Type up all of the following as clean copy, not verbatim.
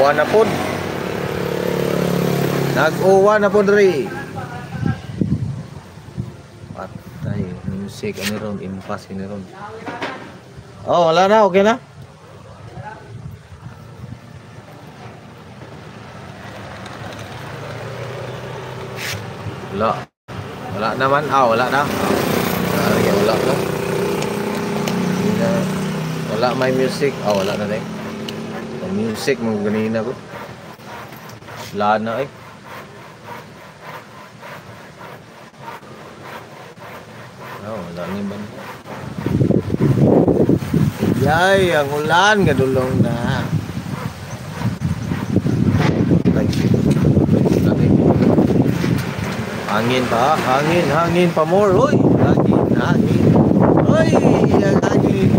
Nag-uwa na po. Nag-uwa na po dre. Patay. Music. Ano ron? Impas. Ano ron? Oh, wala na. Okay na? Wala. Wala naman. Wala na. Wala na. Wala may music. Wala na rin. Music mo ganina ko. Wala na eh. Wala na ba? Yay, ang ulan gadulong na. Hangin pa, hangin pa more. Hoy, hangin. Hoy, ang hangin.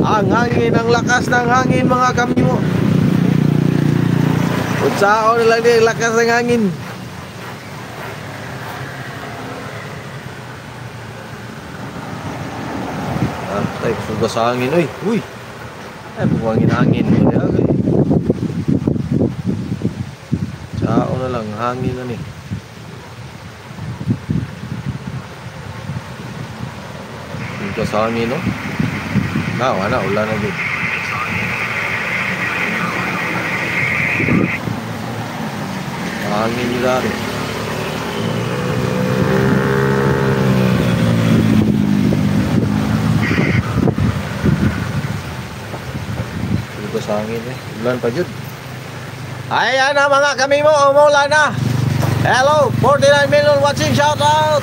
Ang hangin, ang lakas ng hangin mga kami mo. Utsao na lang din, lakas ng hangin. Ay, suga sa hangin. Uy. Ay, buwangin-hangin. Utsao na lang, hangin na ni. Suga sa hangin, no? Wala, ulan na din. Hangin nila rin. Suga sa hangin eh. Ulan pa yun. Ayan na mga kami mo, umulan na. Hello, 49 million watching, shout out.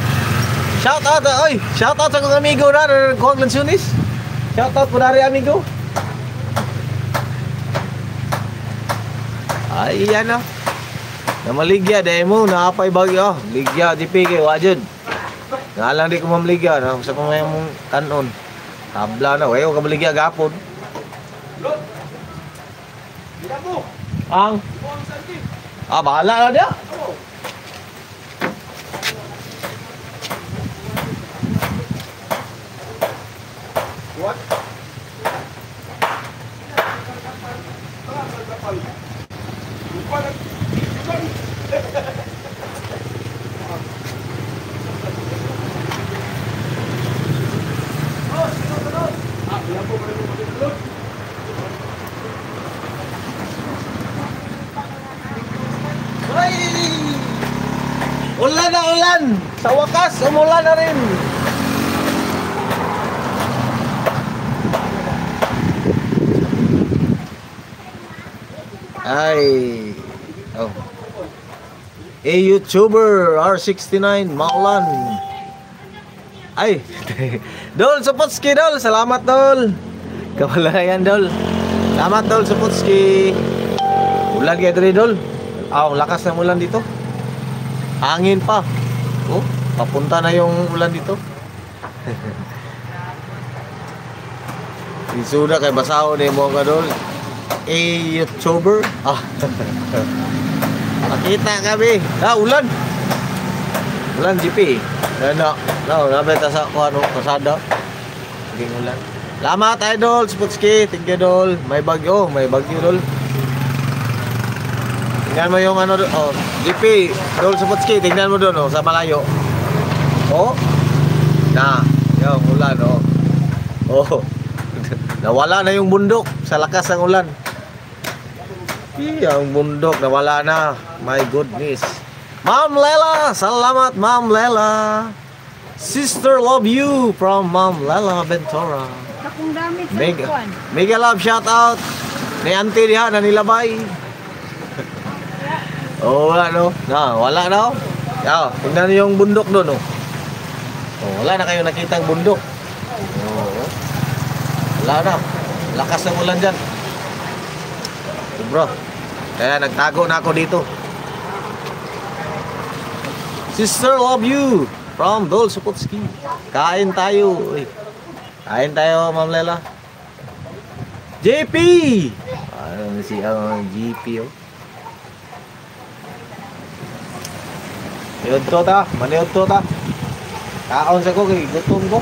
Shout out, shout out sa kong amigo na, Kuang Lansunis. Shout out po dari amigo. Ayan na. Namaligya dahil mo, nakapay bagyo. Ligya, di pigi, wajud. Nga lang di ko mamaligya, sa kong ngayong kanon. Tabla na, wayo ka maligya gapon. Ang? Bahala na dia. What? Ulan na ulan! Sa wakas, umulan na rin! Ay! YouTuber R69 Maulan. Ay! Dol Supotski, Dol! Salamat, Dol! Kawalayan, Dol! Salamat, Dol Supotski! Ulan kaya dali, Dol! Lakas ng ulan dito. Hangin pa. Papunta na yung ulan dito. Isuda kay basaho ni mo ka, Dol. YouTuber. Makita kami. Ulan. Ulan GP. Nabeta sa kasada. Naging ulan. Salamat, Idol Supotski. Thank you, Dol. May bagyo, Dol. Tingnan mo yung GP, Dol Supotski, tingnan mo doon, sa malayo. Yung ulan, nawala na yung bundok sa lakas ng ulan. Yung bundok, nawala na. My goodness. Ma'am Lela, salamat, Ma'am Lela. Sister love you from Ma'am Lela Ventura. Akong gamit sa mega love shout out ni auntie diha na nilabay. Wala wala na. Tingnan niyo yung bundok doon. Wala na kayo nakitang bundok. Wala na. Lakas ng ulan dyan. Bro. Kaya nagtago na ako dito. Sister love you from Dol Supotski. Kain tayo. Kain tayo, Ma'am Lela. JP! Si GP Maniod to ta. Kaon sa ko kay gutom ko.